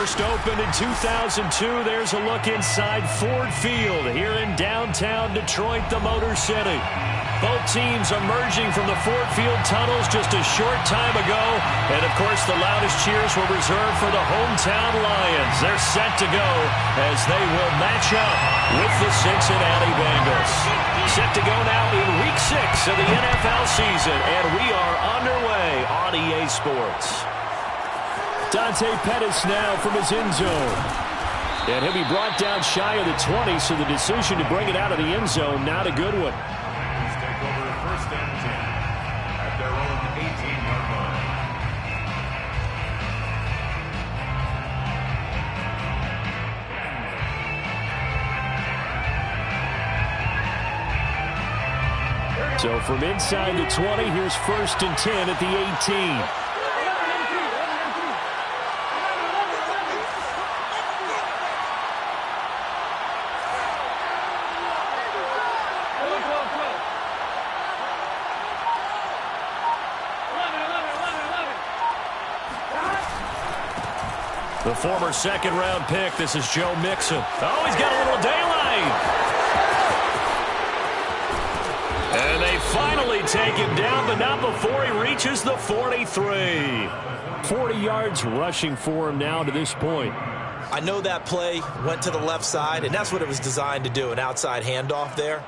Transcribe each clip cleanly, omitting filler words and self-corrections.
First opened in 2002. There's a look inside Ford Field here in downtown Detroit, the Motor City. Both teams emerging from the Ford Field tunnels just a short time ago. And, of course, the loudest cheers were reserved for the hometown Lions. They're set to go as they will match up with the Cincinnati Bengals. Set to go now in Week 6 of the NFL season. And we are underway on EA Sports. Dante Pettis now from his end zone. And he'll be brought down shy of the 20, so the decision to bring it out of the end zone, not a good one. Take over first and 10 at their own 18-yard line. So from inside the 20, here's first and 10 at the 18. The former second-round pick, this is Joe Mixon. Oh, he's got a little daylight. And they finally take him down, but not before he reaches the 43. 40 yards rushing for him now to this point. I know that play went to the left side, and that's what it was designed to do, an outside handoff there.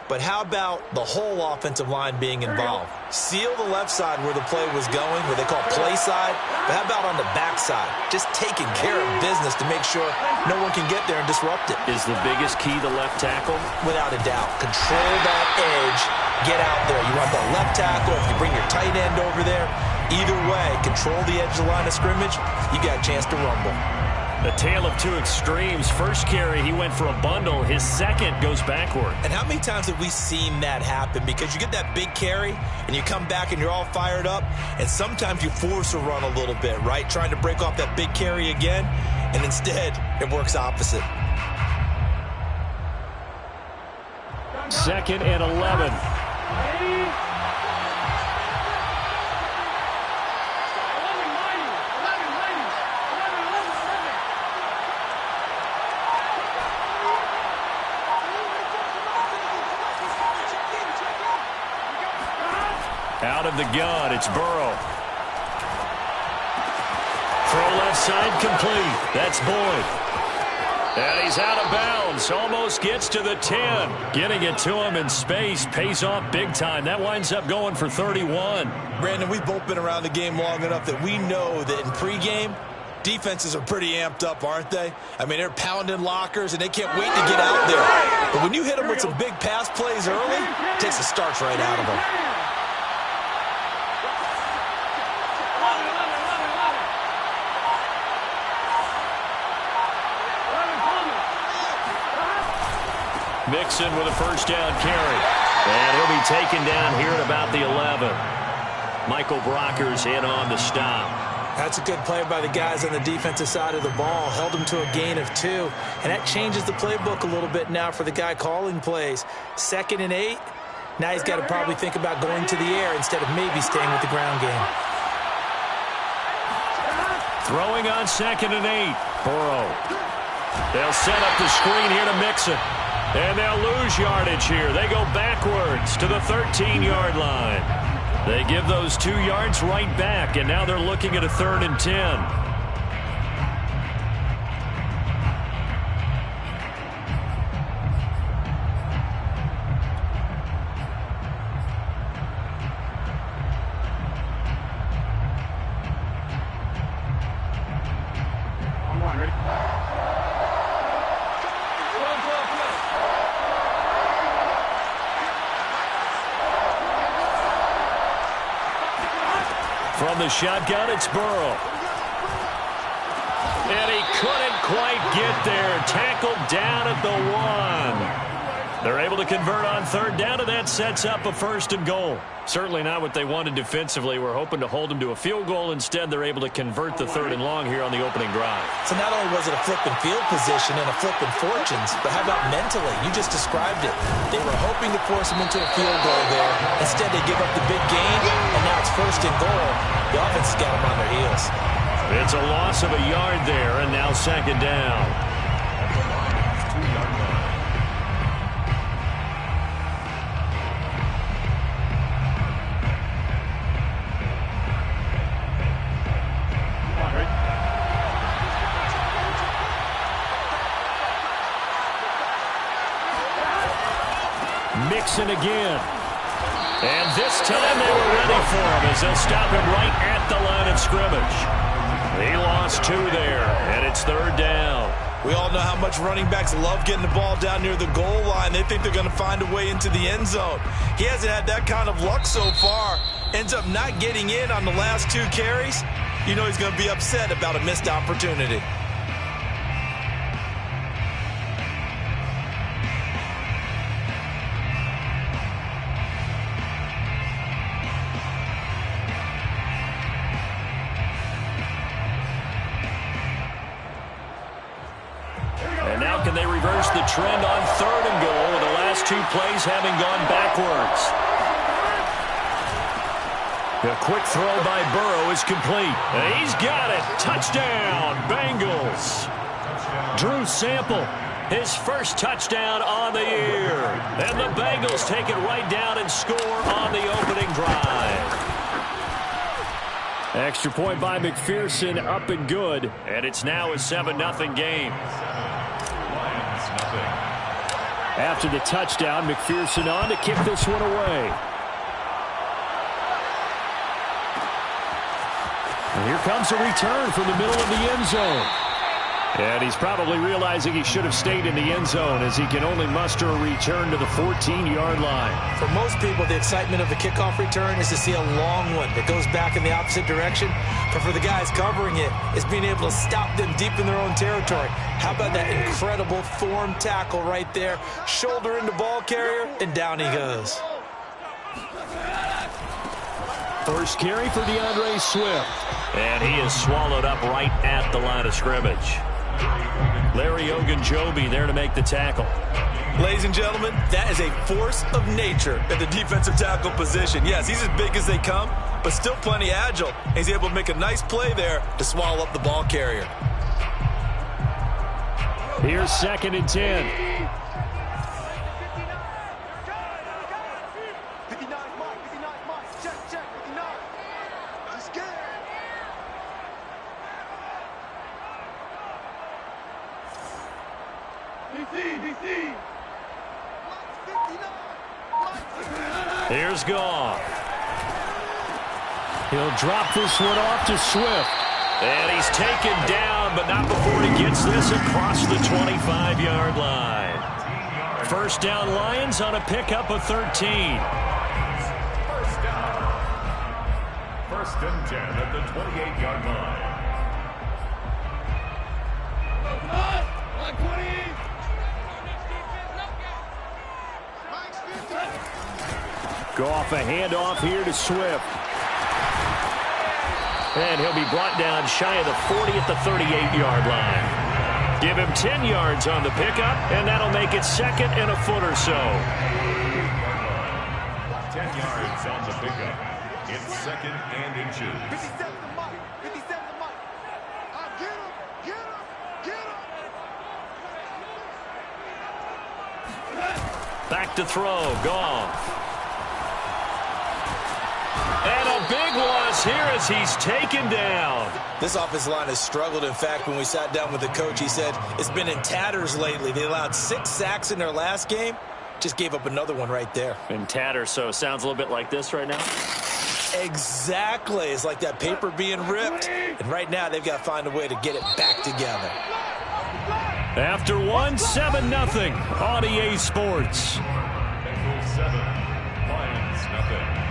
But how about the whole offensive line being involved? Seal the left side where the play was going, where they call play side. But how about on the back side? Just taking care of business to make sure no one can get there and disrupt it. Is the biggest key the left tackle? Without a doubt. Control that edge. Get out there. You want the left tackle. If you bring your tight end over there, either way, control the edge of the line of scrimmage, you got a chance to rumble. A tale of two extremes. First carry, he went for a bundle. His second goes backward. And how many times have we seen that happen? Because you get that big carry, and you come back and you're all fired up, and sometimes you force a run a little bit, right? Trying to break off that big carry again, and instead, it works opposite. Second and 11. Out of the gun, it's Burrow. Throw left side complete. That's Boyd. And he's out of bounds. Almost gets to the 10. Getting it to him in space pays off big time. That winds up going for 31. Brandon, we've both been around the game long enough that we know that in pregame, defenses are pretty amped up, aren't they? I mean, they're pounding lockers, and they can't wait to get out there. But when you hit them with some big pass plays early, it takes the starch right out of them. Mixon with a first down carry. And he'll be taken down here at about the 11. Michael Brockers in on the stop. That's a good play by the guys on the defensive side of the ball. Held him to a gain of 2. And that changes the playbook a little bit now for the guy calling plays. 2nd and 8. Now he's got to probably think about going to the air instead of maybe staying with the ground game. Throwing on 2nd and 8. Burrow. They'll set up the screen here to Mixon. And they'll lose yardage here. They go backwards to the 13-yard line. They give those 2 yards right back, and now they're looking at a 3rd and 10. From the shotgun, it's Burrow. And he couldn't quite get there. Tackled down at the 1. They're able to convert on 3rd down, and that sets up a 1st and goal. Certainly not what they wanted defensively. We're hoping to hold them to a field goal. Instead, they're able to convert the 3rd and long here on the opening drive. So not only was it a flipping field position and a flipping fortunes, but how about mentally? You just described it. They were hoping to force them into a field goal there. Instead, they give up the big gain, and now it's 1st and goal. The offense has got them on their heels. It's a loss of a yard there, and now second down. Mixon again. And this time they were ready for him as they'll stop him right at the line of scrimmage. He lost 2 there, and it's third down. We all know how much running backs love getting the ball down near the goal line. They think they're going to find a way into the end zone. He hasn't had that kind of luck so far. Ends up not getting in on the last 2 carries. You know he's going to be upset about a missed opportunity. And now can they reverse the trend on third and goal with the last 2 plays having gone backwards? A quick throw by Burrow is complete. And he's got it. Touchdown, Bengals. Drew Sample, his first touchdown on the year. And the Bengals take it right down and score on the opening drive. Extra point by McPherson, up and good. And it's now a 7-0 game. After the touchdown, McPherson on to kick this one away. And here comes a return from the middle of the end zone. And he's probably realizing he should have stayed in the end zone as he can only muster a return to the 14-yard line. For most people, the excitement of a kickoff return is to see a long one that goes back in the opposite direction. But for the guys covering it, it's being able to stop them deep in their own territory. How about that incredible form tackle right there? Shoulder into ball carrier, and down he goes. First carry for DeAndre Swift. And he is swallowed up right at the line of scrimmage. Larry Ogunjobi there to make the tackle. Ladies and gentlemen, that is a force of nature at the defensive tackle position. Yes, he's as big as they come, but still plenty agile. He's able to make a nice play there to swallow up the ball carrier. Here's 2nd and 10. Here's Goff. He'll drop this one off to Swift. And he's taken down, but not before he gets this across the 25-yard line. First down Lions on a pickup of 13. First down. 1st and 10 at the 28-yard line. Goff a handoff here to Swift. And he'll be brought down shy of the 40 at the 38-yard line. Give him 10 yards on the pickup, and that'll make it 2nd and a foot or so. 10 yards on the pickup. It's 2nd and inches. Back to throw, Goff. And a big loss here as he's taken down. This offensive line has struggled. In fact, when we sat down with the coach, he said it's been in tatters lately. They allowed 6 sacks in their last game. Just gave up another one right there. In tatters, so it sounds a little bit like this right now. Exactly. It's like that paper being ripped. And right now, they've got to find a way to get it back together. After 1, 7-0 on EA Sports. Bengals 7, Lions nothing.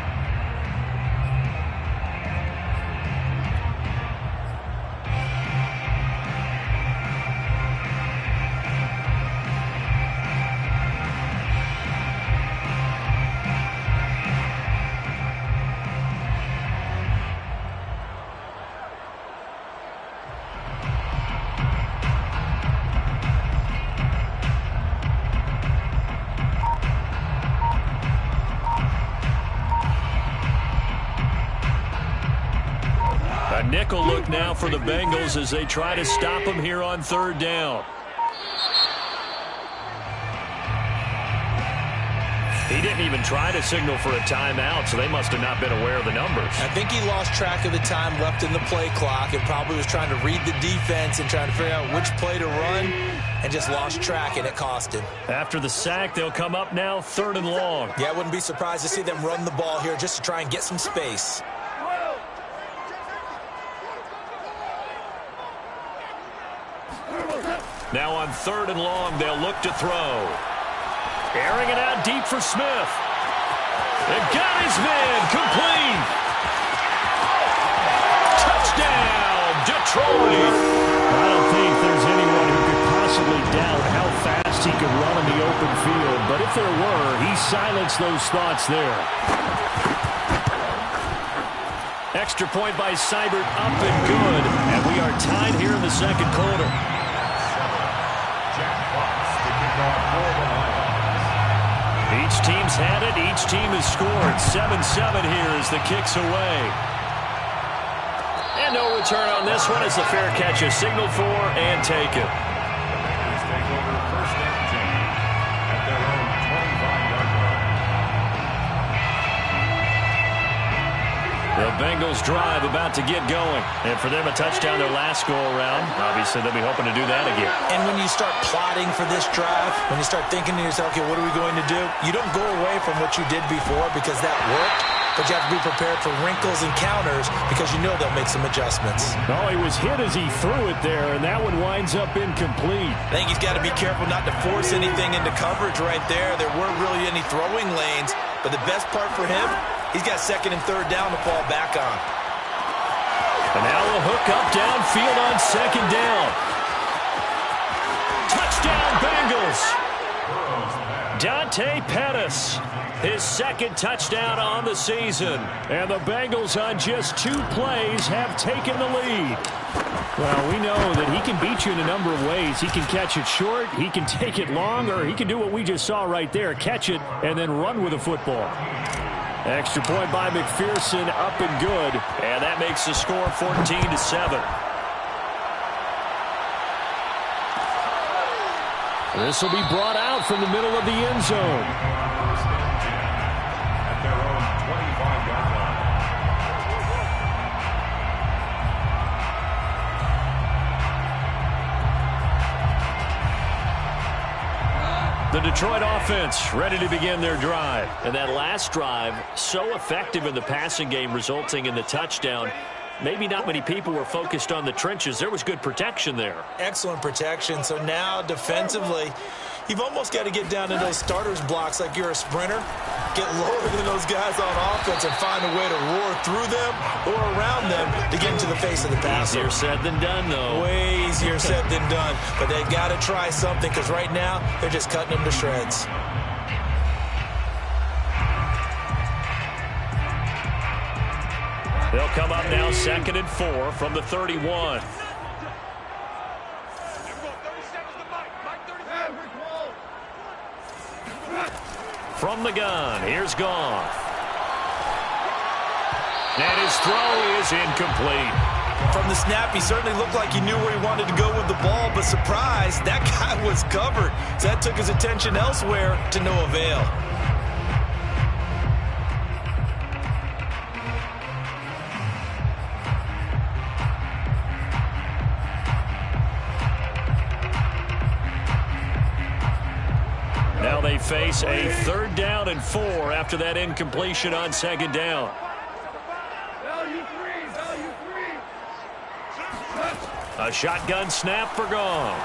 back now for the Bengals as they try to stop him here on third down. He didn't even try to signal for a timeout, so they must have not been aware of the numbers. I think he lost track of the time left in the play clock and probably was trying to read the defense and trying to figure out which play to run and just lost track, and it cost him. After the sack, they'll come up now third and long. Yeah, I wouldn't be surprised to see them run the ball here just to try and get some space. Now on third and long, they'll look to throw. Airing it out deep for Smith. They've got his man. Complete. Touchdown, Detroit. I don't think there's anyone who could possibly doubt how fast he could run in the open field. But if there were, he silenced those thoughts there. Extra point by Seibert, up and good. And we are tied here in the second quarter. Each team's had it. Each team has scored. 7-7 here as the kick's away. And no return on this one as the fair catch is signaled for and taken. Bears take over first and 10 at their own 25-yard line. The Bengals drive about to get going. And for them, a touchdown their last go-around. Obviously, they'll be hoping to do that again. And when you start plotting for this drive, when you start thinking to yourself, okay, what are we going to do? You don't go away from what you did before because that worked, but you have to be prepared for wrinkles and counters because you know they'll make some adjustments. Oh, he was hit as he threw it there, and that one winds up incomplete. I think he's got to be careful not to force anything into coverage right there. There weren't really any throwing lanes, but the best part for him, he's got second and third down to fall back on. And now a hook up downfield on second down. Touchdown, Bengals. Dante Pettis, his second touchdown on the season. And the Bengals on just 2 plays have taken the lead. Well, we know that he can beat you in a number of ways. He can catch it short, he can take it long, or he can do what we just saw right there, catch it and then run with the football. Extra point by McPherson, up and good. And that makes the score 14-7. This will be brought out from the middle of the end zone. First and 10 at their own 25-yard line. The Detroit offense ready to begin their drive. And that last drive, so effective in the passing game, resulting in the touchdown. Maybe not many people were focused on the trenches. There was good protection there. Excellent protection. So now defensively, you've almost got to get down to those starters blocks like you're a sprinter. Get lower than those guys on offense and find a way to roar through them or around them to get into the face of the passer. Easier said than done, though. Way easier said than done. But they've got to try something because right now they're just cutting them to shreds. They'll come up now 2nd and 4 from the 31. From the gun, here's Goff. And his throw is incomplete. From the snap, he certainly looked like he knew where he wanted to go with the ball, but surprise, that guy was covered. So that took his attention elsewhere to no avail. Now they face a 3rd down and 4 after that incompletion on 2nd down. A shotgun snap for Goff.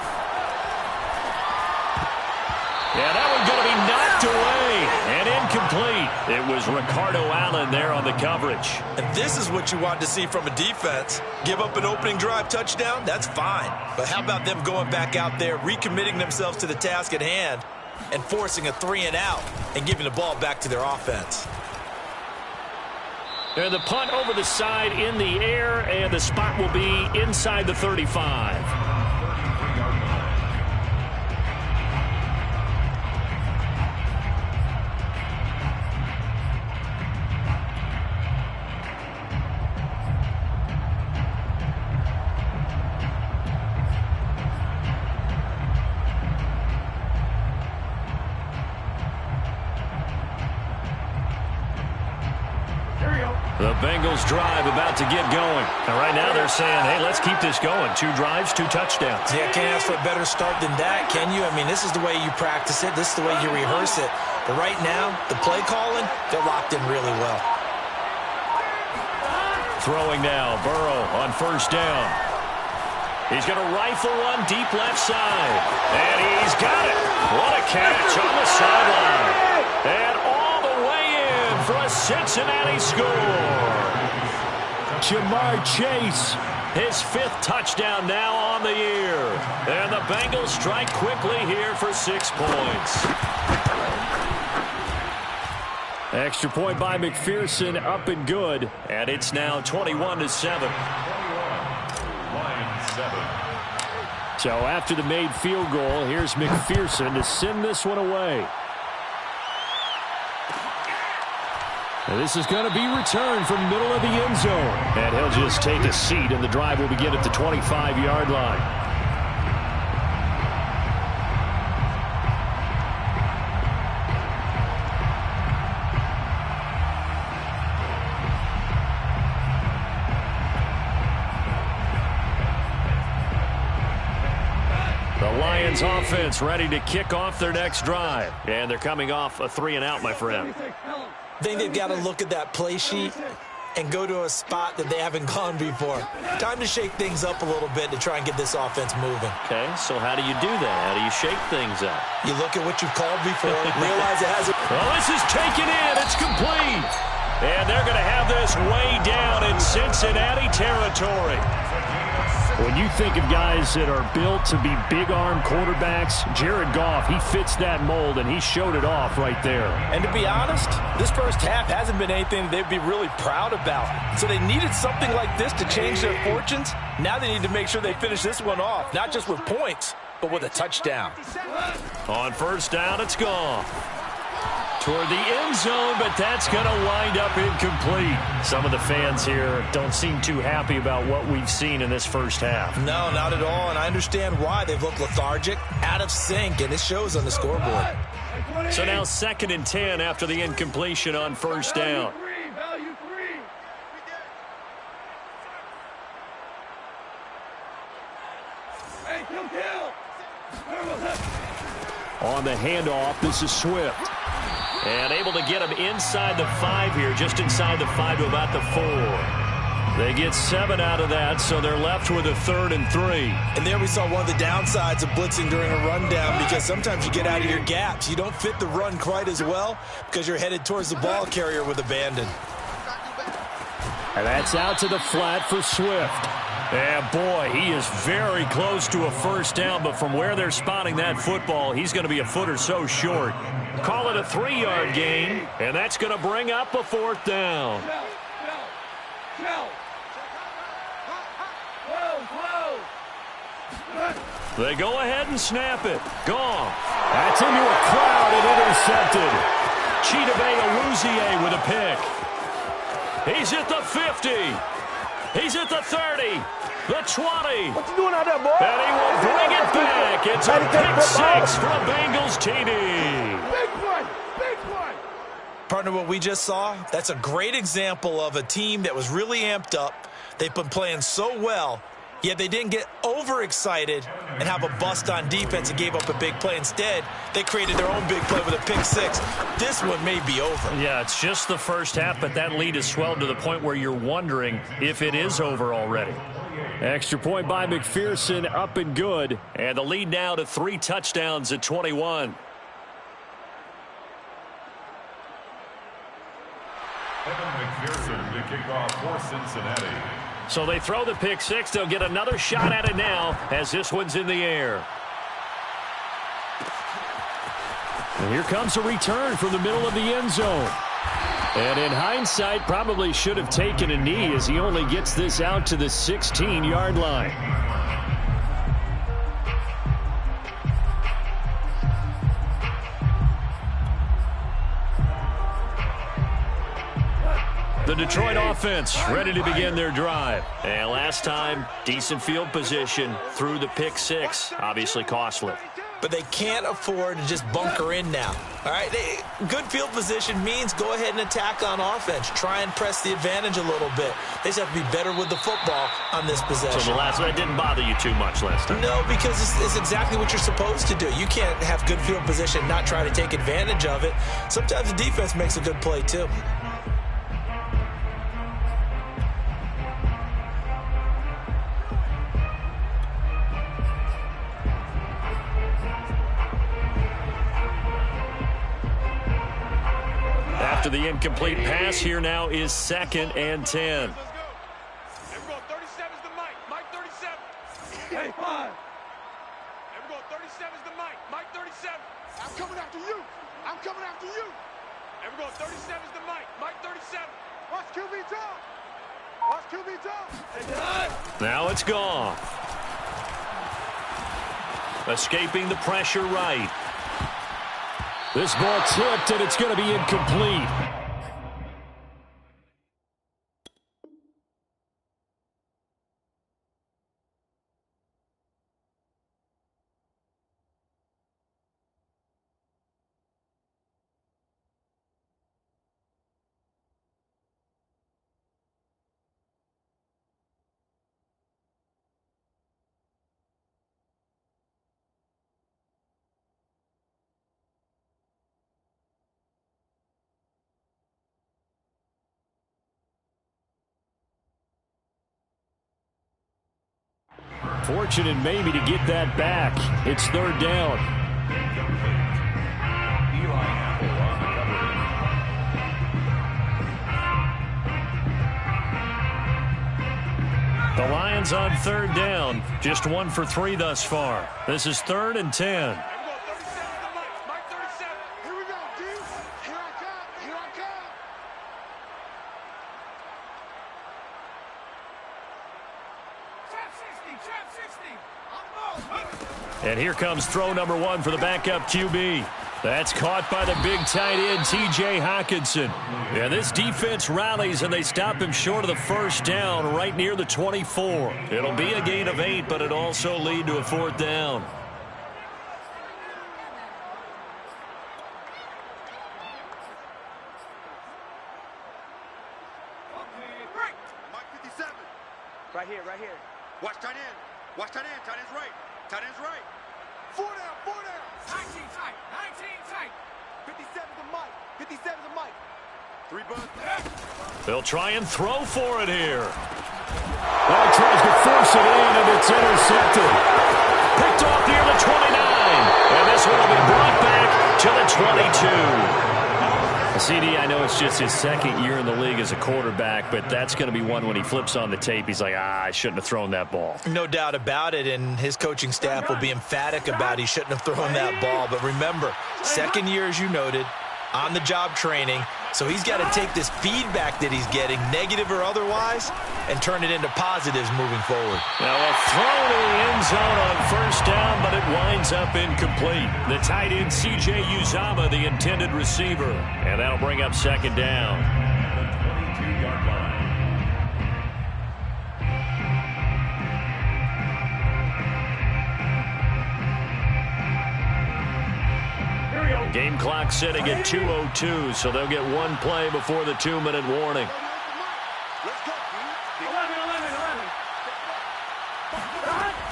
Yeah, that one's going to be knocked away and incomplete. It was Ricardo Allen there on the coverage. And this is what you want to see from a defense. Give up an opening drive touchdown, that's fine. But how about them going back out there, recommitting themselves to the task at hand, and forcing a 3-and-out and giving the ball back to their offense. And the punt over the side in the air, and the spot will be inside the 35. Bengals drive about to get going. And right now they're saying, hey, let's keep this going. 2 drives, 2 touchdowns. Yeah, can't ask for a better start than that, can you? I mean, this is the way you practice it. This is the way you rehearse it. But right now, the play calling, they're locked in really well. Throwing now, Burrow on first down. He's going to rifle one deep left side. And he's got it. What a catch on the sideline. And all the way in for a Cincinnati score. Jamar Chase, his 5th touchdown now on the year. And the Bengals strike quickly here for 6 points. Extra point by McPherson, up and good. And it's now 21-7. So after the made field goal, here's McPherson to send this one away. And this is going to be returned from middle of the end zone. And he'll just take a seat, and the drive will begin at the 25-yard line. Lions offense ready to kick off their next drive. And they're coming off a 3-and-out, my friend. I think they've got to look at that play sheet and go to a spot that they haven't gone before. Time to shake things up a little bit to try and get this offense moving. Okay, so how do you do that? How do you shake things up? You look at what you've called before, realize it hasn't. Well, this is taken in. It's complete. And they're going to have this way down in Cincinnati territory. When you think of guys that are built to be big-arm quarterbacks, Jared Goff, he fits that mold, and he showed it off right there. And to be honest, this first half hasn't been anything they'd be really proud about. So they needed something like this to change their fortunes. Now they need to make sure they finish this one off, not just with points, but with a touchdown. On first down, it's Goff. Toward the end zone, but that's going to wind up incomplete. Some of the fans here don't seem too happy about what we've seen in this first half. No, not at all, and I understand why. They've looked lethargic, out of sync, and it shows on the scoreboard. So now 2nd and 10 after the incompletion on first down. On the handoff, this is Swift. And able to get him inside the 5 here, just inside the 5 to about the 4. They get 7 out of that, so they're left with a 3rd and 3. And there we saw one of the downsides of blitzing during a rundown, because sometimes you get out of your gaps. You don't fit the run quite as well because you're headed towards the ball carrier with abandon. And that's out to the flat for Swift. And boy, he is very close to a first down, but from where they're spotting that football, he's going to be a foot or so short. Call it a 3-yard gain, and that's going to bring up a 4th down. They go ahead and snap it. Gone. That's into a crowd and intercepted. Chidobe Awuzie with a pick. He's at the 50. He's at the 30. The 20. What you doing out there, boy? And he will bring it back. It's a pick 6 for a Bengals TD. Big play. Big play. Partner, what we just saw, that's a great example of a team that was really amped up. They've been playing so well, yet they didn't get overexcited and have a bust on defense and gave up a big play. Instead, they created their own big play with a pick 6. This one may be over. Yeah, it's just the first half, but that lead has swelled to the point where you're wondering if it is over already. Extra point by McPherson, up and good. And the lead now to 3 touchdowns at 21. McPherson to kick off for Cincinnati. So they throw the pick 6. They'll get another shot at it now as this one's in the air. And here comes a return from the middle of the end zone. And in hindsight, probably should have taken a knee as he only gets this out to the 16-yard line. The Detroit offense ready to begin their drive. And last time, decent field position through the pick 6. Obviously costly. but they can't afford to just bunker in now. All right, good field position means go ahead and attack on offense. Try and press the advantage a little bit. They just have to be better with the football on this possession. So the last one didn't bother you too much last time? No, because it's exactly what you're supposed to do. You can't have good field position and not try to take advantage of it. Sometimes the defense makes a good play too. After the incomplete pass, here now is 2nd and 10. Let's go. There we go. 37's the Mike. Mike 37. Hey, 5. There we go. 37's the Mike. Mike 37. I'm coming after you. I'm coming after you. There we go. 37's the Mike. Mike 37. Watch QB jump. Watch QB jump. Now it's gone. Escaping the pressure right. This ball tipped, and it's going to be incomplete. Fortunate maybe to get that back. It's 3rd down. Eli Apple on the cover. The Lions on 3rd down. Just 1 for 3 thus far. This is 3rd and 10. There we go. 37's the Mike. Mike 37. Here we go, D. Here I come. Here I come. Trap 60. And here comes throw number 1 for the backup QB. That's caught by the big tight end, T.J. Hockenson. And this defense rallies, and they stop him short of the 1st down right near the 24. It'll be a gain of 8, but it'll also lead to a 4th down. Mike 57. Right here, right here. Watch tight end. Watch tight end. Tight end's right. Tight end's right. 4 down, 4 down. 19 tight. 19 tight. 57's the Mike. 57's the Mike. 3 buns. They'll try and throw for it here. Well, he tries to force it in, and it's intercepted. Picked off near the 29. And this one will be brought back to the 22. CD, I know it's just his 2nd year in the league as a quarterback, but that's going to be one when he flips on the tape. He's like, I shouldn't have thrown that ball. No doubt about it, and his coaching staff will be emphatic about he shouldn't have thrown that ball. But remember, 2nd year, as you noted, on-the-job training. So he's got to take this feedback that he's getting, negative or otherwise, and turn it into positives moving forward. Now a throw to the end zone on 1st down, but it winds up incomplete. The tight end, C.J. Uzama, the intended receiver. And that'll bring up 2nd down. The 22-yard line. Game clock sitting at 2:02, so they'll get 1 play before the 2-minute warning. Let's go, D.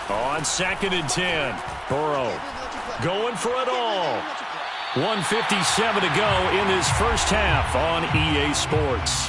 11. On 2nd and 10, Burrow going for it all. 1:57 to go in this 1st half on EA Sports.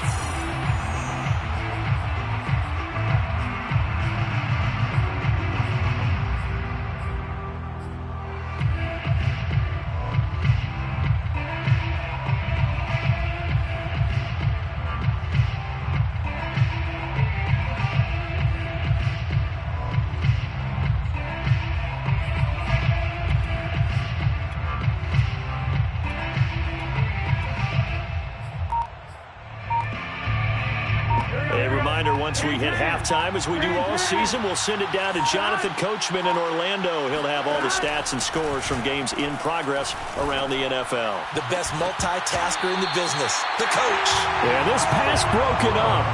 Once we hit halftime, as we do all season, we'll send it down to Jonathan Coachman in Orlando. He'll have all the stats and scores from games in progress around the NFL. The best multitasker in the business, the coach. Yeah, this pass broken up.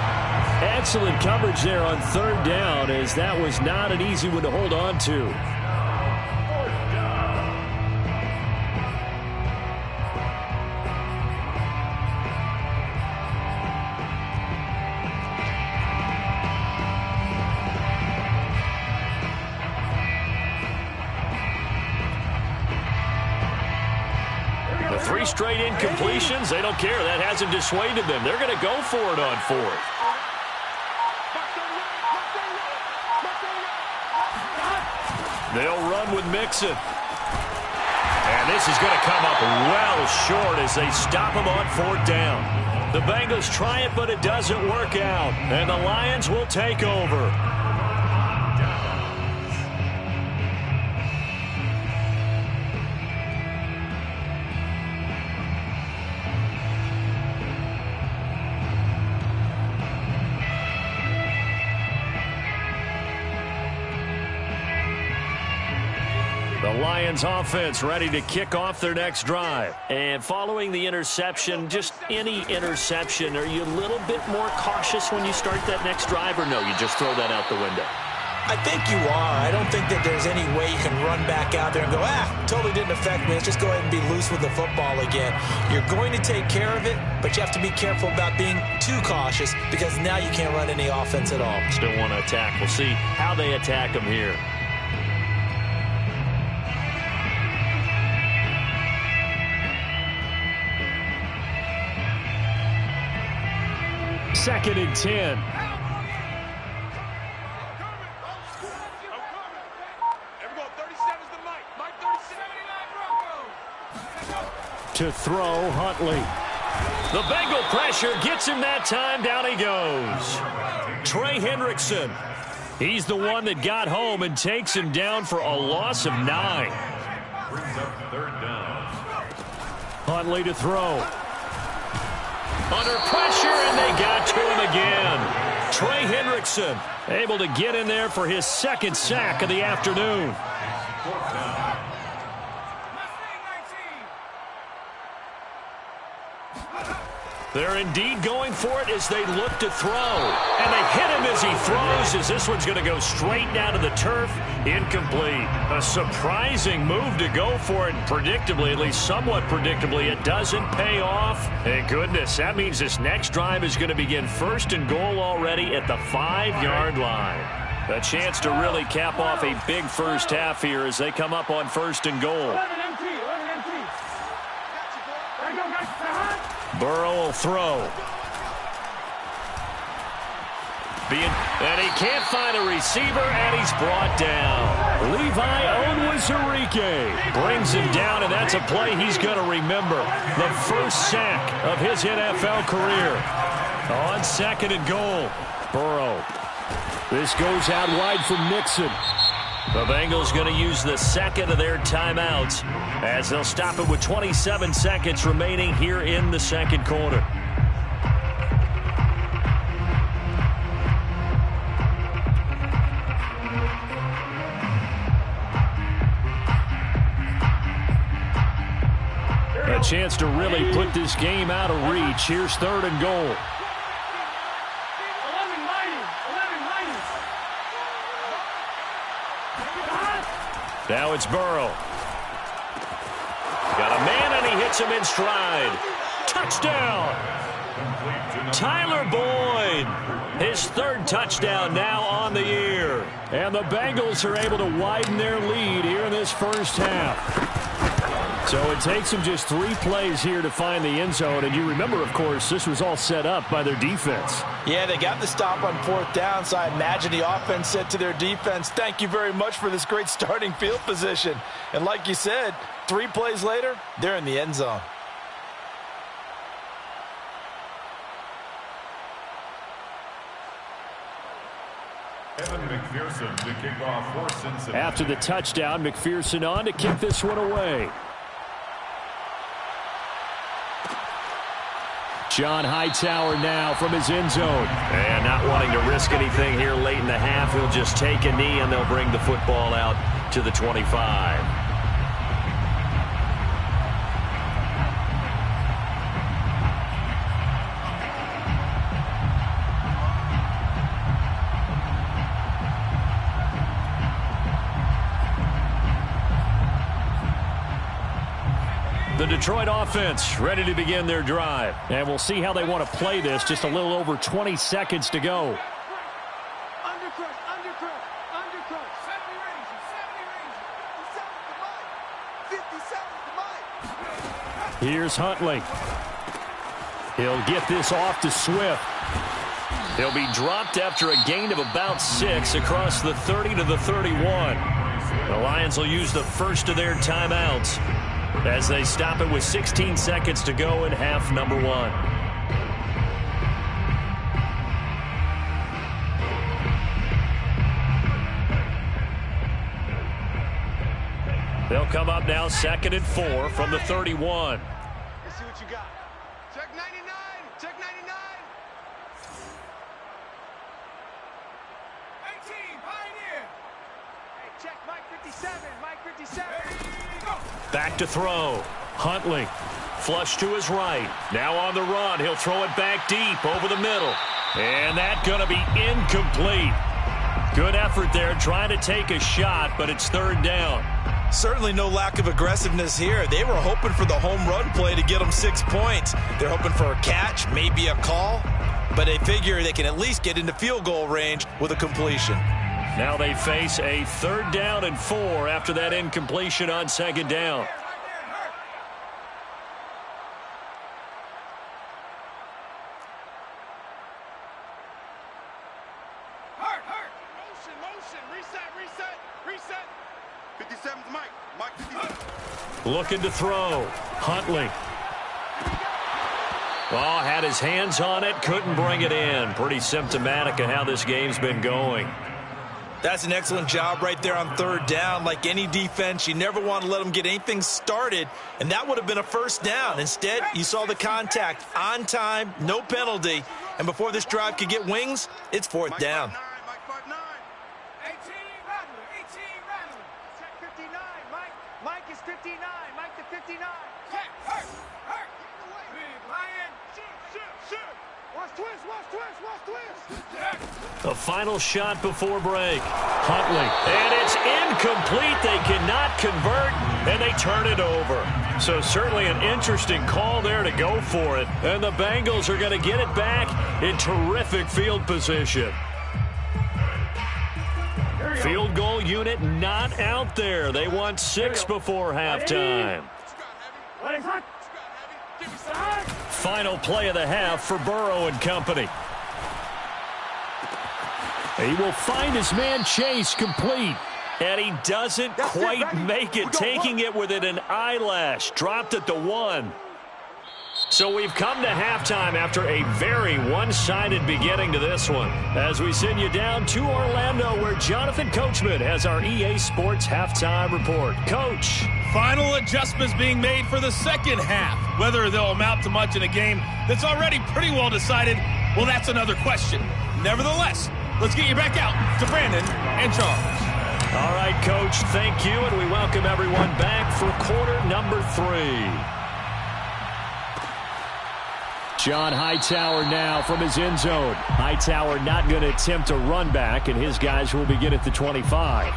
Excellent coverage there on 3rd down, as that was not an easy one to hold on to. straight incompletions. They don't care. That hasn't dissuaded them. They're going to go for it on fourth. They'll run with Mixon. And this is going to come up well short as they stop him on fourth down. The Bengals try it, but it doesn't work out. And the Lions will take over. The Lions offense ready to kick off their next drive. And following the interception, just any interception, are you a little bit more cautious when you start that next drive, or no, you just throw that out the window? I think you are. I don't think that there's any way you can run back out there and go, totally didn't affect me. Let's just go ahead and be loose with the football again. You're going to take care of it, but you have to be careful about being too cautious because now you can't run any offense at all. Still want to attack. We'll see how they attack them here. Second and 10. To throw, Huntley. The Bengal pressure gets him that time. Down he goes. Trey Hendrickson. He's the one that got home and takes him down for a loss of 9. Brings up third down. Huntley to throw. Under pressure, and they got to him again. Trey Hendrickson able to get in there for his second sack of the afternoon. They're indeed going for it as they look to throw. And they hit him as he throws, as this one's going to go straight down to the turf. Incomplete. A surprising move to go for it. Predictably, at least somewhat predictably, it doesn't pay off. Thank goodness. That means this next drive is going to begin first and goal already at the 5-yard line. A chance to really cap off a big first half here as they come up on first and goal. Burrow will throw. And he can't find a receiver, and he's brought down. Levi Onwuzurike brings him down, and that's a play he's going to remember. The first sack of his NFL career. On second and goal, Burrow. This goes out wide from Nixon. The Bengals going to use the second of their timeouts as they'll stop it with 27 seconds remaining here in the second quarter. A chance to really put this game out of reach. Here's third and goal. Now it's Burrow. Got a man, and he hits him in stride. Touchdown! Tyler Boyd. His third touchdown now on the year. And the Bengals are able to widen their lead here in this first half. So it takes them just 3 plays here to find the end zone. And you remember, of course, this was all set up by their defense. Yeah, they got the stop on fourth down, so I imagine the offense said to their defense, thank you very much for this great starting field position. And like you said, 3 plays later, they're in the end zone. Evan McPherson to kick off for Cincinnati. After the touchdown, McPherson on to kick this one away. John Hightower now from his end zone. And not wanting to risk anything here late in the half, he'll just take a knee, and they'll bring the football out to the 25. The Detroit offense ready to begin their drive. And we'll see how they want to play this. Just a little over 20 seconds to go. Here's Huntley. He'll get this off to Swift. He'll be dropped after a gain of about 6 across the 30 to the 31. The Lions will use the first of their timeouts as they stop it with 16 seconds to go in half number 1. They'll come up now 2nd and 4 from the 31. Let's see what you got. Check 99. Check 99. 18, Pioneer. Hey, check Mike 57. Mike 57. Back to throw. Huntley. Flush to his right. Now on the run. He'll throw it back deep over the middle. And that's going to be incomplete. Good effort there trying to take a shot, but it's 3rd down. Certainly no lack of aggressiveness here. They were hoping for the home run play to get them 6 points. They're hoping for a catch, maybe a call, but they figure they can at least get into field goal range with a completion. Now they face a 3rd down and 4 after that incompletion on 2nd down. Reset. 57's Mike. Mike 57. Looking to throw. Huntley. Oh, had his hands on it. Couldn't bring it in. Pretty symptomatic of how this game's been going. That's an excellent job right there on 3rd down. Like any defense, you never want to let them get anything started, and that would have been a 1st down. Instead, you saw the contact on time, no penalty, and before this drive could get wings, it's 4th down. Mike 59. 18 Rattler. Check 59. Mike is 59. Mike the 59. Check. Hurt. Big Lion. Shoot. Watch twist. A final shot before break. Huntley. And it's incomplete. They cannot convert, and they turn it over. So certainly an interesting call there to go for it. And the Bengals are going to get it back in terrific field position. Field goal unit not out there. They want 6 before halftime. Final play of the half for Burrow and company. He will find his man Chase complete. And he doesn't quite make it, taking it within an eyelash. Dropped at the 1. So we've come to halftime after a very one-sided beginning to this one. As we send you down to Orlando, where Jonathan Coachman has our EA Sports halftime report. Coach. Final adjustments being made for the second half. Whether they'll amount to much in a game that's already pretty well decided, well, that's another question. Nevertheless, let's get you back out to Brandon and Charles. All right, Coach, thank you, and we welcome everyone back for quarter number 3. John Hightower now from his end zone. Hightower not going to attempt a run back, and his guys will begin at the 25.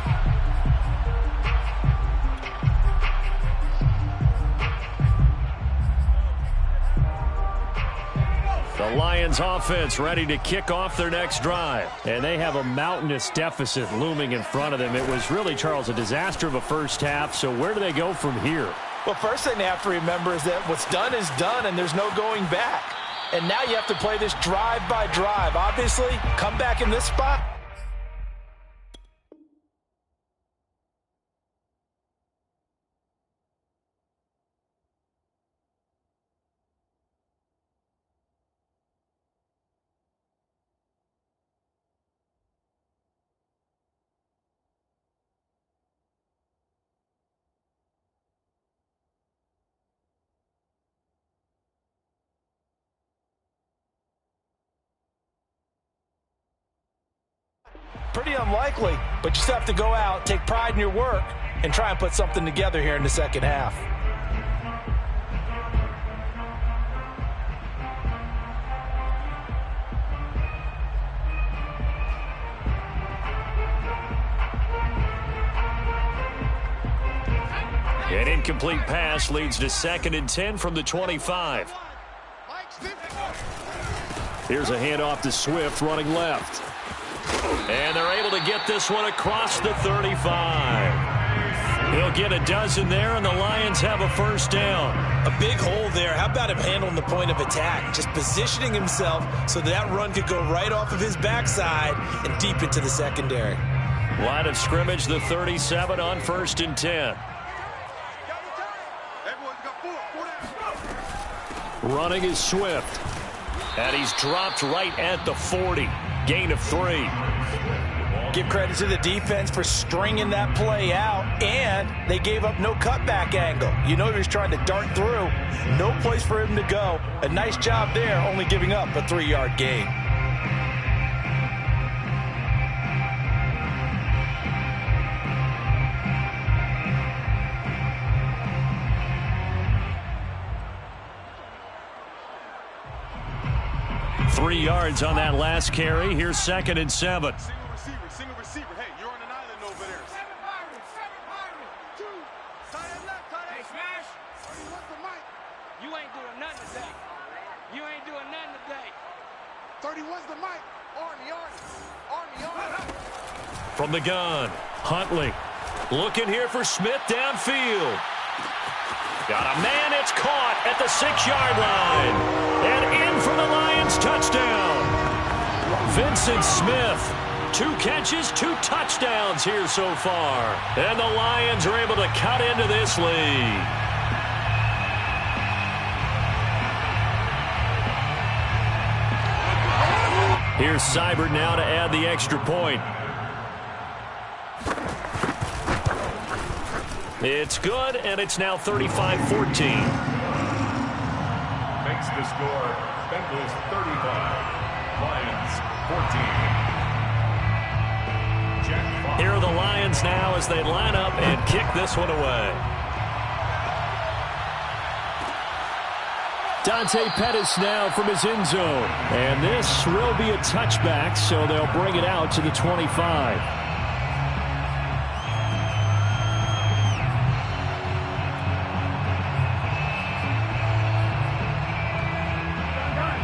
The Lions offense ready to kick off their next drive. And they have a mountainous deficit looming in front of them. It was really, Charles, a disaster of a first half. So where do they go from here? Well, first thing they have to remember is that what's done is done, and there's no going back. And now you have to play this drive by drive. Obviously, come back in this spot. Pretty unlikely, but you still have to go out, take pride in your work, and try and put something together here in the second half. An incomplete pass leads to 2nd and 10 from the 25. Here's a handoff to Swift running left. And they're able to get this one across the 35. He'll get a dozen there, and the Lions have a first down. A big hole there. How about him handling the point of attack? Just positioning himself so that run could go right off of his backside and deep into the secondary. Line of scrimmage, the 37 on 1st and 10. Running is Swift. And he's dropped right at the 40. Gain of 3. Give credit to the defense for stringing that play out, and they gave up no cutback angle. You know he was trying to dart through. No place for him to go. A nice job there, only giving up a 3-yard gain. Three yards on that last carry. Here's 2nd and 7. Single receiver. Hey, you're on an island over there. Seven pirates. Two. Tight end left, tight end. Hey, Smash. What's the mic? You ain't doing nothing today. You ain't doing nothing today. 31's the mic. Army. From the gun, Huntley. Looking here for Smith downfield. Got a man, it's caught at the 6-yard line. And in for the Lions touchdown. Vincent Smith. 2 catches, 2 touchdowns here so far. And the Lions are able to cut into this lead. Here's Seibert now to add the extra point. It's good, and it's now 35-14. Makes the score Bengals 35, Lions 14. Here are the Lions now as they line up and kick this one away. Dante Pettis now from his end zone. And this will be a touchback, so they'll bring it out to the 25.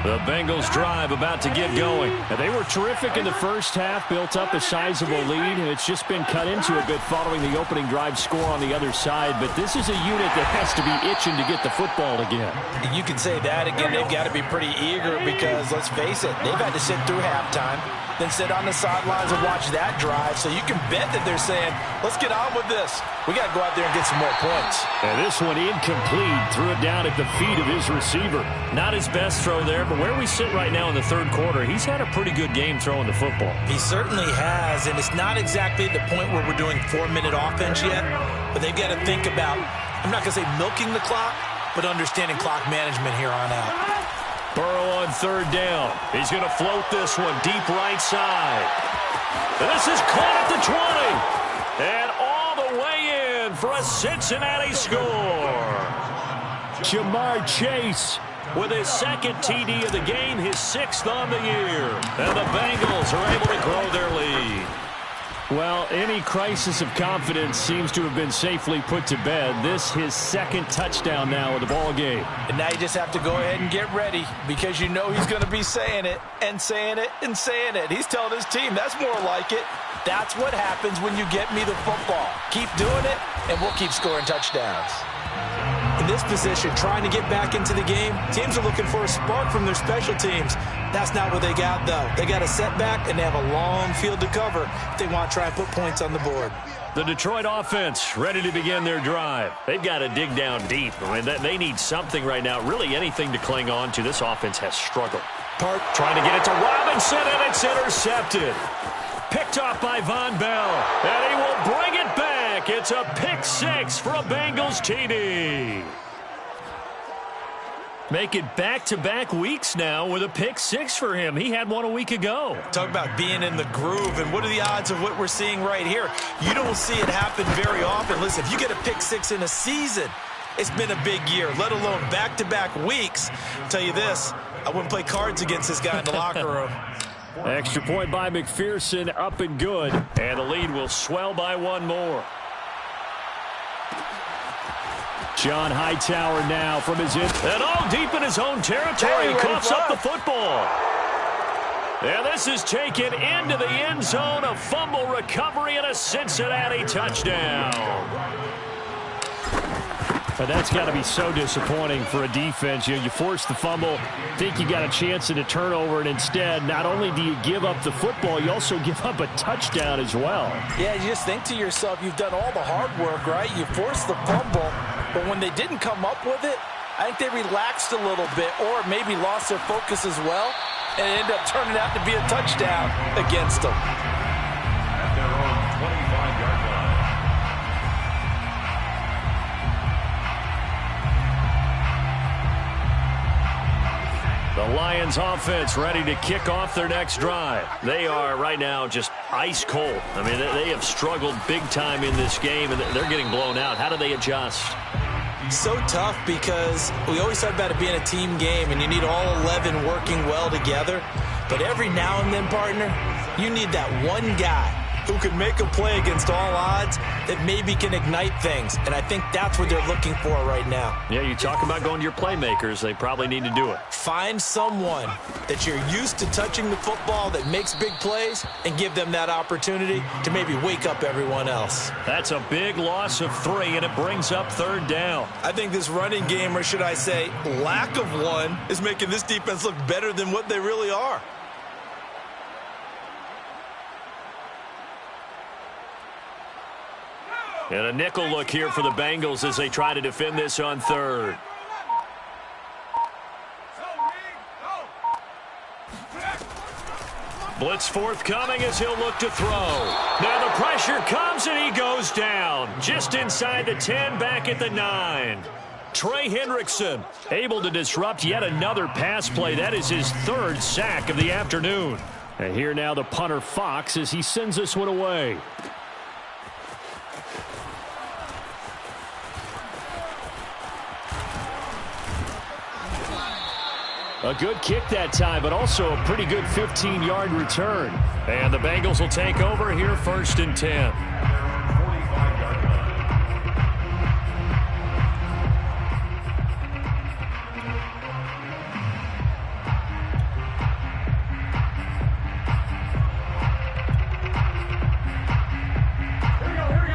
The Bengals drive about to get going. And they were terrific in the first half, built up a sizable lead, and it's just been cut into a bit following the opening drive score on the other side. But this is a unit that has to be itching to get the football again. You can say that again. They've got to be pretty eager because, let's face it, they've had to sit through halftime, then sit on the sidelines and watch that drive. So you can bet that they're saying, let's get on with this. We got to go out there and get some more points. And this one incomplete. Threw it down at the feet of his receiver. Not his best throw there, but where we sit right now in the third quarter, he's had a pretty good game throwing the football. He certainly has, and it's not exactly the point where we're doing 4-minute offense yet, but they've got to think about, I'm not going to say milking the clock, but understanding clock management here on out. Burrow on 3rd down. He's going to float this one deep right side. This is caught at the 20. And all the way in for a Cincinnati score. Jamar Chase with his 2nd TD of the game, his 6th on the year. And the Bengals are able to grow their lead. Well, any crisis of confidence seems to have been safely put to bed. This his 2nd touchdown now in the ball game. And now you just have to go ahead and get ready because you know he's going to be saying it and saying it and saying it. He's telling his team that's more like it. That's what happens when you get me the football. Keep doing it, and we'll keep scoring touchdowns. In this position, trying to get back into the game, teams are looking for a spark from their special teams. That's not what they got, though. They got a setback, and they have a long field to cover if they want to try and put points on the board. The Detroit offense ready to begin their drive. They've got to dig down deep. I mean, they need something right now, really anything to cling on to. This offense has struggled. Park trying to get it to Robinson, and it's intercepted. Picked off by Von Bell, and he will bring it back. It's a pick 6 for a Bengals TD. Make it back-to-back weeks now with a pick 6 for him. He had one a week ago. Talk about being in the groove, and what are the odds of what we're seeing right here? You don't see it happen very often. Listen, if you get a pick 6 in a season, it's been a big year, let alone back-to-back weeks. I'll tell you this, I wouldn't play cards against this guy in the locker room. Extra point by McPherson, up and good. And the lead will swell by one more. John Hightower now from his end. And all deep in his own territory. He coughs up the football. And this is taken into the end zone. A fumble recovery and a Cincinnati touchdown. But that's got to be so disappointing for a defense. You force the fumble, think you got a chance at a turnover, and instead, not only do you give up the football, you also give up a touchdown as well. Yeah, you just think to yourself, you've done all the hard work, right? You forced the fumble, but when they didn't come up with it, I think they relaxed a little bit or maybe lost their focus as well, and it ended up turning out to be a touchdown against them. At their own 25-yard line. The Lions offense ready to kick off their next drive. They are right now just ice cold. I mean, they have struggled big time in this game, and they're getting blown out. How do they adjust? So tough because we always talk about it being a team game, and you need all 11 working well together. But every now and then, partner, you need that one guy who can make a play against all odds that maybe can ignite things. And I think that's what they're looking for right now. Yeah, you talk about going to your playmakers. They probably need to do it. Find someone that you're used to touching the football that makes big plays and give them that opportunity to maybe wake up everyone else. That's a big loss of 3, and it brings up 3rd down. I think this running game, or should I say lack of one, is making this defense look better than what they really are. And a nickel look here for the Bengals as they try to defend this on 3rd. Blitz forthcoming as he'll look to throw. Now the pressure comes and he goes down. Just inside the 10, back at the 9. Trey Hendrickson able to disrupt yet another pass play. That is his 3rd sack of the afternoon. And here now the punter Fox as he sends this one away. A good kick that time, but also a pretty good 15-yard return. And the Bengals will take over here 1st and 10.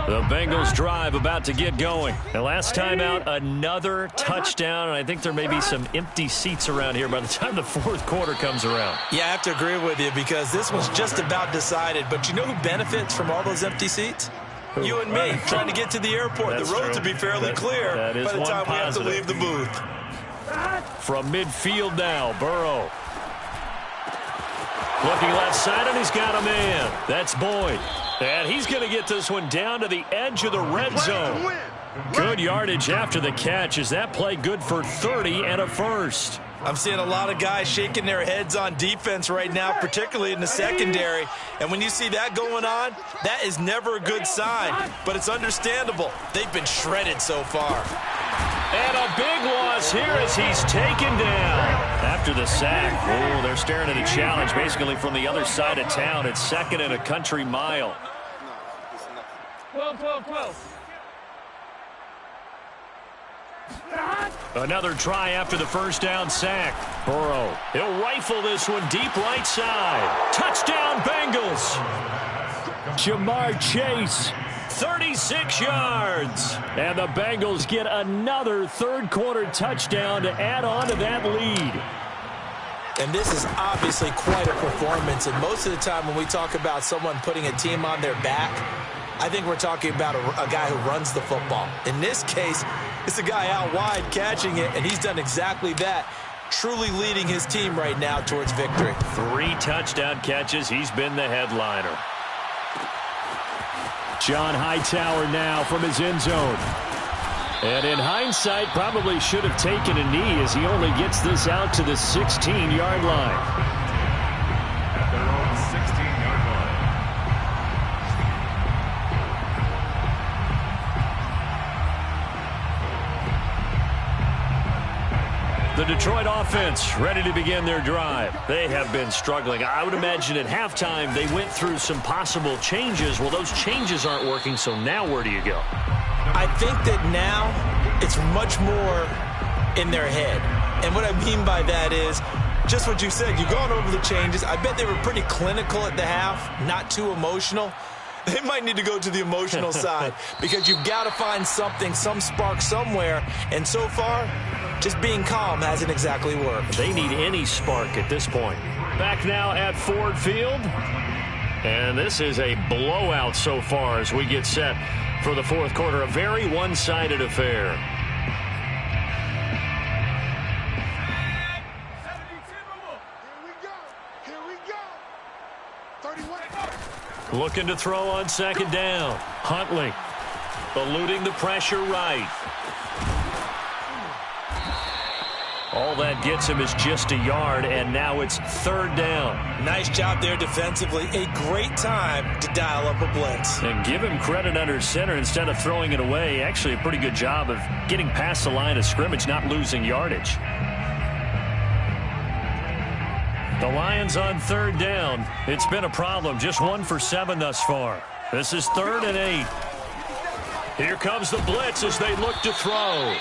The Bengals drive about to get going. The last time out, another touchdown, and I think there may be some empty seats around here by the time the 4th quarter comes around. Yeah, I have to agree with you because this one's just about decided. But you know who benefits from all those empty seats? You and me, trying to get to the airport. That's the roads true. will be fairly clear by the time we have to leave the booth. From midfield now, Burrow. Looking left side, and he's got a man. That's Boyd. And he's going to get this one down to the edge of the red zone. Good yardage after the catch. Is that play good for 30 and a 1st? I'm seeing a lot of guys shaking their heads on defense right now, particularly in the secondary. And when you see that going on, that is never a good sign. But it's understandable. They've been shredded so far. And a big loss here as he's taken down. After the sack, oh, they're staring at a challenge basically from the other side of town. It's 2nd and a country mile. 12. Another try after the 1st down sack. Burrow, he'll rifle this one deep right side. Touchdown Bengals. Jamar Chase, 36 yards. And the Bengals get another 3rd quarter touchdown to add on to that lead. And this is obviously quite a performance. And most of the time when we talk about someone putting a team on their back, I think we're talking about a guy who runs the football. In this case, it's a guy out wide catching it, and he's done exactly that, truly leading his team right now towards victory. 3 touchdown catches. He's been the headliner. John Hightower now from his end zone. And in hindsight, probably should have taken a knee as he only gets this out to the 16-yard line. At their own 16-yard line. The Detroit offense ready to begin their drive. They have been struggling. I would imagine at halftime they went through some possible changes. Well, those changes aren't working, so now where do you go? I think that now it's much more in their head. And what I mean by that is just what you said. You've gone over the changes. I bet they were pretty clinical at the half, not too emotional. They might need to go to the emotional side because you've got to find something, some spark somewhere. And so far, just being calm hasn't exactly worked. They need any spark at this point. Back now at Ford Field. And this is a blowout so far as we get set for the fourth quarter. A very one-sided affair. Looking to throw on second down. Huntley eluding the pressure right. All that gets him is just a yard, and now it's third down. Nice job there defensively. A great time to dial up a blitz. And give him credit under center instead of throwing it away. Actually, a pretty good job of getting past the line of scrimmage, not losing yardage. The Lions on third down. It's been a problem. Just 1 for 7 thus far. This is 3rd and 8. Here comes the blitz as they look to throw.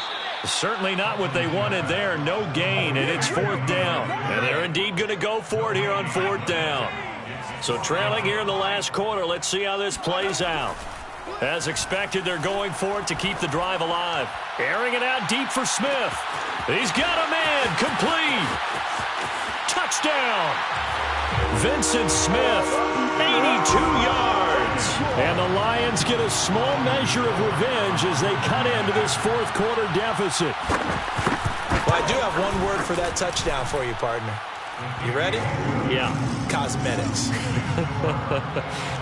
Certainly not what they wanted there. No gain, and it's 4th down. And they're indeed going to go for it here on 4th down. So trailing here in the last quarter. Let's see how this plays out. As expected, they're going for it to keep the drive alive. Airing it out deep for Smith. He's got a man. Complete. Touchdown! Vincent Smith, 82 yards. And the Lions get a small measure of revenge as they cut into this fourth quarter deficit. Well, I do have one word for that touchdown for you, partner. You ready? Yeah. Cosmetics.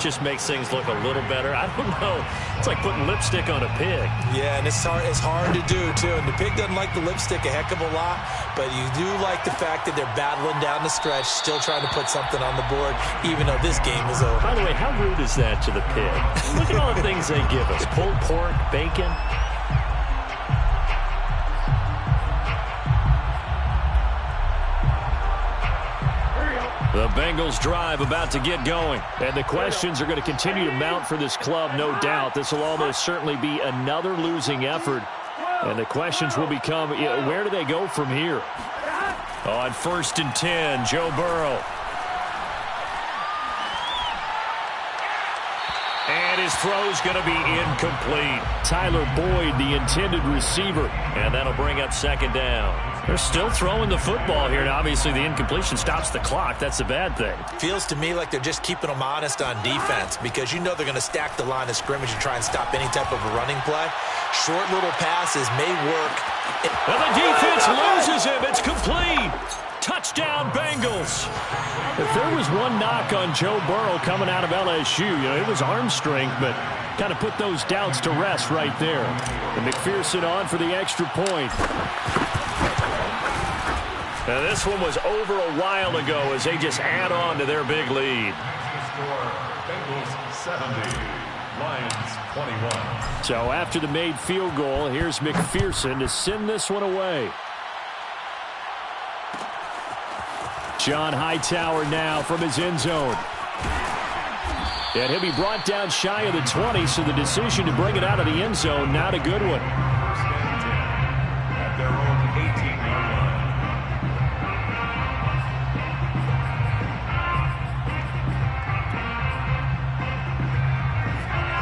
Just makes things look a little better. I don't know. It's like putting lipstick on a pig. Yeah, and it's hard to do, too. And the pig doesn't like the lipstick a heck of a lot, but you do like the fact that they're battling down the stretch, still trying to put something on the board, even though this game is over. By the way, how rude is that to the pig? Look at all the things they give us. Pulled pork, bacon. The Bengals drive about to get going. And the questions are going to continue to mount for this club, no doubt. This will almost certainly be another losing effort. And the questions will become, where do they go from here? On 1st and 10, Joe Burrow. And his throw's going to be incomplete. Tyler Boyd, the intended receiver. And that'll bring up 2nd down. They're still throwing the football here, and obviously the incompletion stops the clock. That's the bad thing. Feels to me like they're just keeping them honest on defense because you know they're going to stack the line of scrimmage and try and stop any type of a running play. Short little passes may work. And the defense loses him. It's complete. Touchdown, Bengals. If there was one knock on Joe Burrow coming out of LSU, it was arm strength, but kind of put those doubts to rest right there. And McPherson on for the extra point. Now, this one was over a while ago as they just add on to their big lead. Bengals 70, Lions 21. So after the made field goal, here's McPherson to send this one away. John Hightower now from his end zone. And he'll be brought down shy of the 20, so the decision to bring it out of the end zone, not a good one. At their own 18-yard line.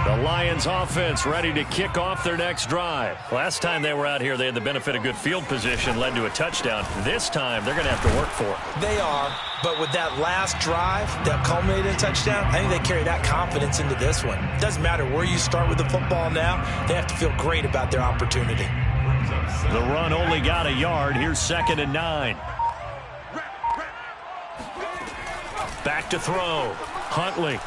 The Lions offense ready to kick off their next drive. Last time they were out here, they had the benefit of good field position, led to a touchdown. This time, they're going to have to work for it. They are, but with that last drive that culminated in a touchdown, I think they carry that confidence into this one. It doesn't matter where you start with the football now. They have to feel great about their opportunity. The run only got a yard. Here's 2nd and 9. Back to throw. Huntley.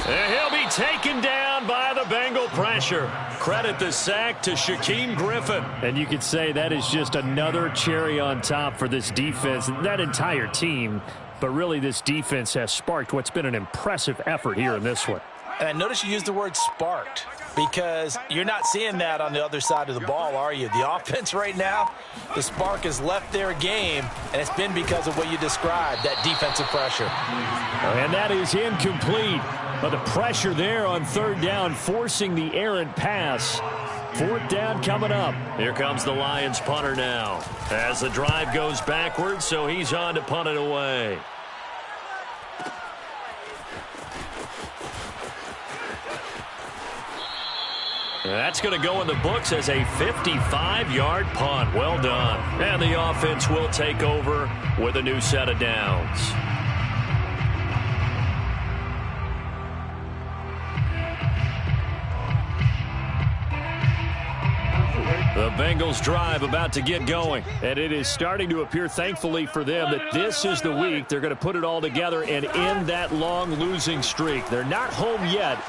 And he'll be taken down by the Bengal pressure. Credit the sack to Shaquem Griffin. And you could say that is just another cherry on top for this defense, that entire team. But really, this defense has sparked what's been an impressive effort here in this one. And I notice you used the word sparked because you're not seeing that on the other side of the ball, are you? The offense right now, the spark has left their game, and it's been because of what you described, that defensive pressure. And that is incomplete. But the pressure there on 3rd down, forcing the errant pass. 4th down coming up. Here comes the Lions punter now. As the drive goes backwards, so he's on to punt it away. That's going to go in the books as a 55-yard punt. Well done. And the offense will take over with a new set of downs. The Bengals drive about to get going. And it is starting to appear, thankfully for them, that this is the week they're going to put it all together and end that long losing streak. They're not home yet,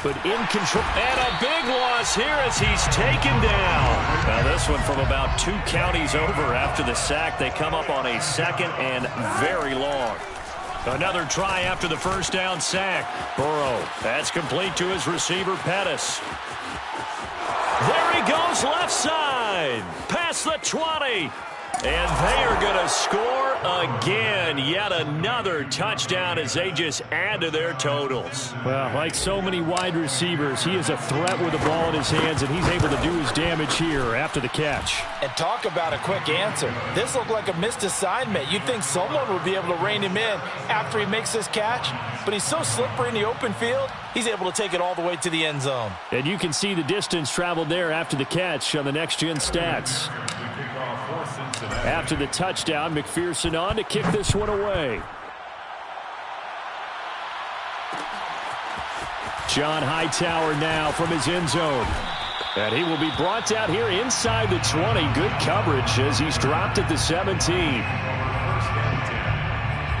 but in control. And a big loss here as he's taken down. Now this one from about 2 counties over after the sack. They come up on a second and very long. Another try after the first down sack. Burrow, that's complete to his receiver, Pettis. There he goes left side. Past the 20. And they are going to score again. Yet another touchdown as they just add to their totals. Well, like so many wide receivers, he is a threat with the ball in his hands, and he's able to do his damage here after the catch. And talk about a quick answer. This looked like a missed assignment. You'd think someone would be able to rein him in after he makes this catch, but he's so slippery in the open field, he's able to take it all the way to the end zone. And you can see the distance traveled there after the catch on the next-gen stats. After the touchdown, McPherson on to kick this one away. John Hightower now from his end zone. And he will be brought down here inside the 20. Good coverage as he's dropped at the 17. First and 10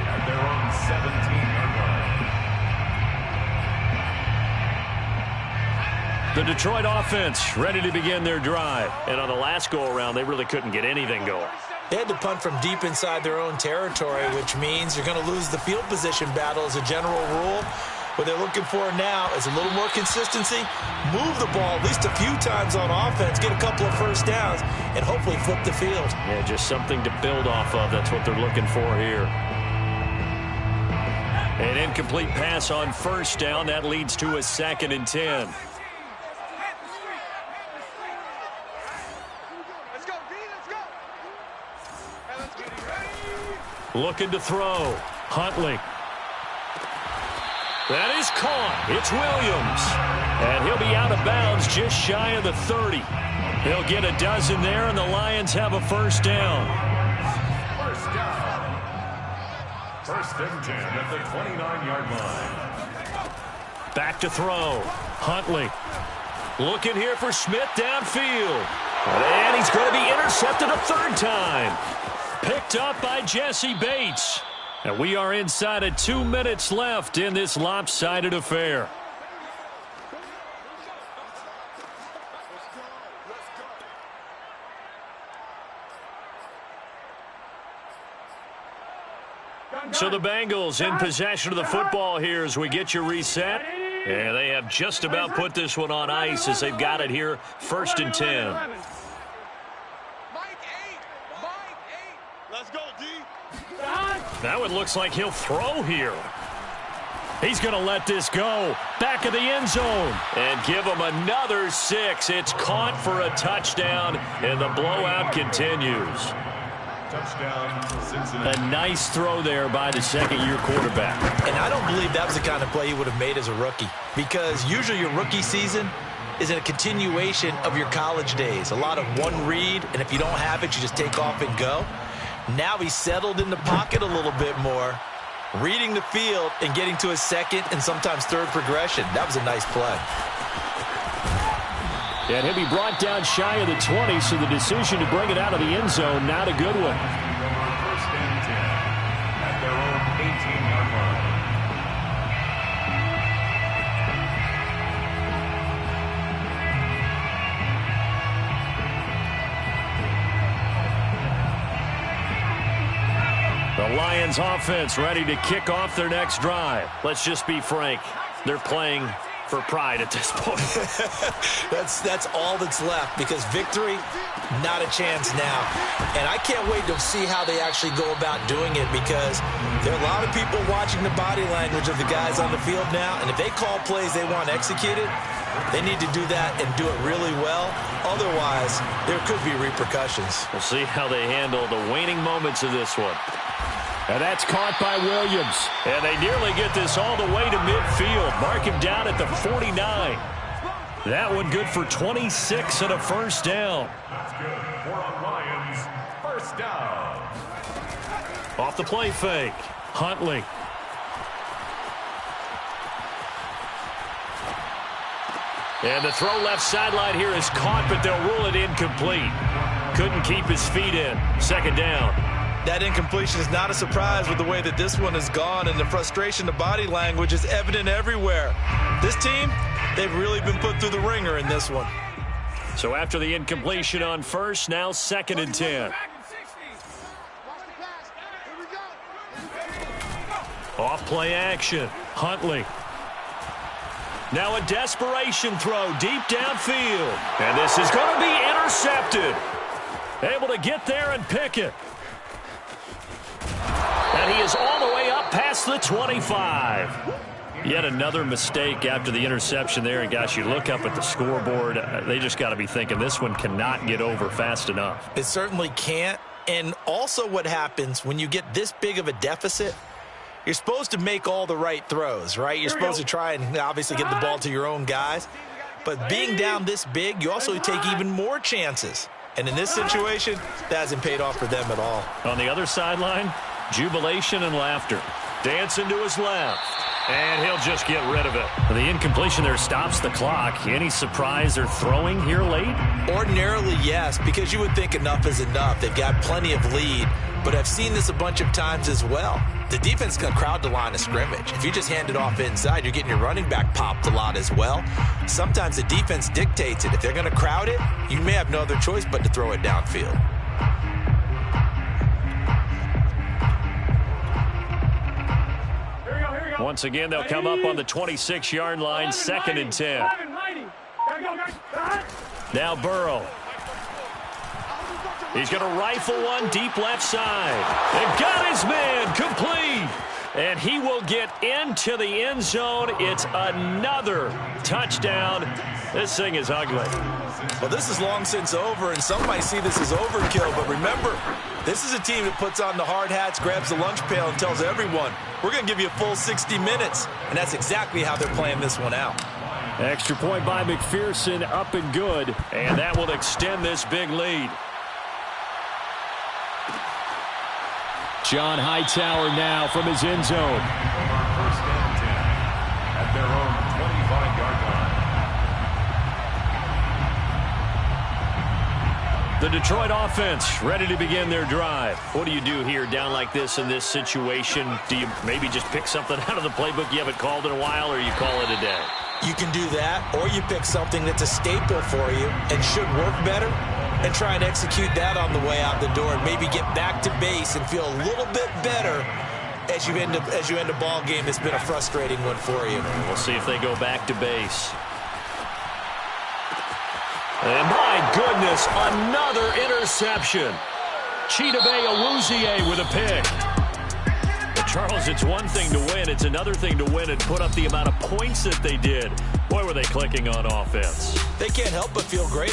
at their own 17-yard line. The Detroit offense ready to begin their drive. And on the last go-around, they really couldn't get anything going. They had to punt from deep inside their own territory, which means you're going to lose the field position battle as a general rule. What they're looking for now is a little more consistency, move the ball at least a few times on offense, get a couple of first downs, and hopefully flip the field. Yeah, just something to build off of. That's what they're looking for here. An incomplete pass on first down. That leads to a 2nd and 10. Looking to throw. Huntley. That is caught. It's Williams. And he'll be out of bounds just shy of the 30. He'll get a dozen there, and the Lions have a first down. First down. First and 10 at the 29-yard line. Back to throw. Huntley. Looking here for Smith downfield. And he's going to be intercepted a 3rd time. Picked up by Jesse Bates. And we are inside of 2 minutes left in this lopsided affair. So the Bengals in possession of the football here as we get you reset. And they have just about put this one on ice as they've got it here, 1st and 10. Now it looks like he'll throw here. He's going to let this go. Back of the end zone. And give him another 6. It's caught for a touchdown, and the blowout continues. Touchdown, Cincinnati. A nice throw there by the 2nd-year quarterback. And I don't believe that was the kind of play he would have made as a rookie, because usually your rookie season is in a continuation of your college days. A lot of one read, and if you don't have it, you just take off and go. Now he's settled in the pocket a little bit more, reading the field and getting to his 2nd and sometimes 3rd progression. That was a nice play. And he'll be brought down shy of the 20, so the decision to bring it out of the end zone, not a good one. First and 10 at their own 18-yard line. The Lions offense ready to kick off their next drive. Let's just be frank. They're playing for pride at this point. That's all that's left, because victory, not a chance now. And I can't wait to see how they actually go about doing it, because there are a lot of people watching the body language of the guys on the field now, and if they call plays they want executed, they need to do that and do it really well. Otherwise, there could be repercussions. We'll see how they handle the waning moments of this one. And that's caught by Williams. And they nearly get this all the way to midfield. Mark him down at the 49. That one good for 26 and a first down. That's good for the Lions. First down. Off the play fake. Huntley. And the throw left sideline here is caught, but they'll rule it incomplete. Couldn't keep his feet in. Second down. That incompletion is not a surprise with the way that this one has gone, and the frustration, the body language is evident everywhere. This team, they've really been put through the ringer in this one. So after the incompletion on first, now 2nd and 10. Off play action. Huntley. Now a desperation throw deep downfield. And this is going to be intercepted. Able to get there and pick it. And he is all the way up past the 25. Yet another mistake after the interception there. And, gosh, you look up at the scoreboard. They just got to be thinking this one cannot get over fast enough. It certainly can't. And also what happens when you get this big of a deficit, you're supposed to make all the right throws, right? You're supposed to try and obviously get the ball to your own guys. But being down this big, you also take even more chances. And in this situation, that hasn't paid off for them at all. On the other sideline, jubilation and laughter. Dancing to his left. And he'll just get rid of it. The incompletion there stops the clock. Any surprise they're throwing here late? Ordinarily, yes, because you would think enough is enough. They've got plenty of lead. But I've seen this a bunch of times as well. The defense can crowd the line of scrimmage. If you just hand it off inside, you're getting your running back popped a lot as well. Sometimes the defense dictates it. If they're going to crowd it, you may have no other choice but to throw it downfield. Once again, they'll come up on the 26-yard line, 2nd and 10. Now Burrow. He's going to rifle one deep left side. And got his man complete. And he will get into the end zone. It's another touchdown. This thing is ugly. Well, this is long since over, and some might see this as overkill. But remember, this is a team that puts on the hard hats, grabs the lunch pail, and tells everyone, we're going to give you a full 60 minutes. And that's exactly how they're playing this one out. Extra point by McPherson, up and good. And that will extend this big lead. John Hightower now from his end zone. First and 10 at their own 25-yard line. The Detroit offense ready to begin their drive. What do you do here down like this in this situation? Do you maybe just pick something out of the playbook you haven't called in a while, or you call it a day? You can do that, or you pick something that's a staple for you and should work better, and try and execute that on the way out the door and maybe get back to base and feel a little bit better as you end a ball game that's been a frustrating one for you. We'll see if they go back to base. And my goodness, another interception. Chidobe Awuzie with a pick. Charles, it's one thing to win. It's another thing to win and put up the amount of points that they did. Boy, were they clicking on offense. They can't help but feel great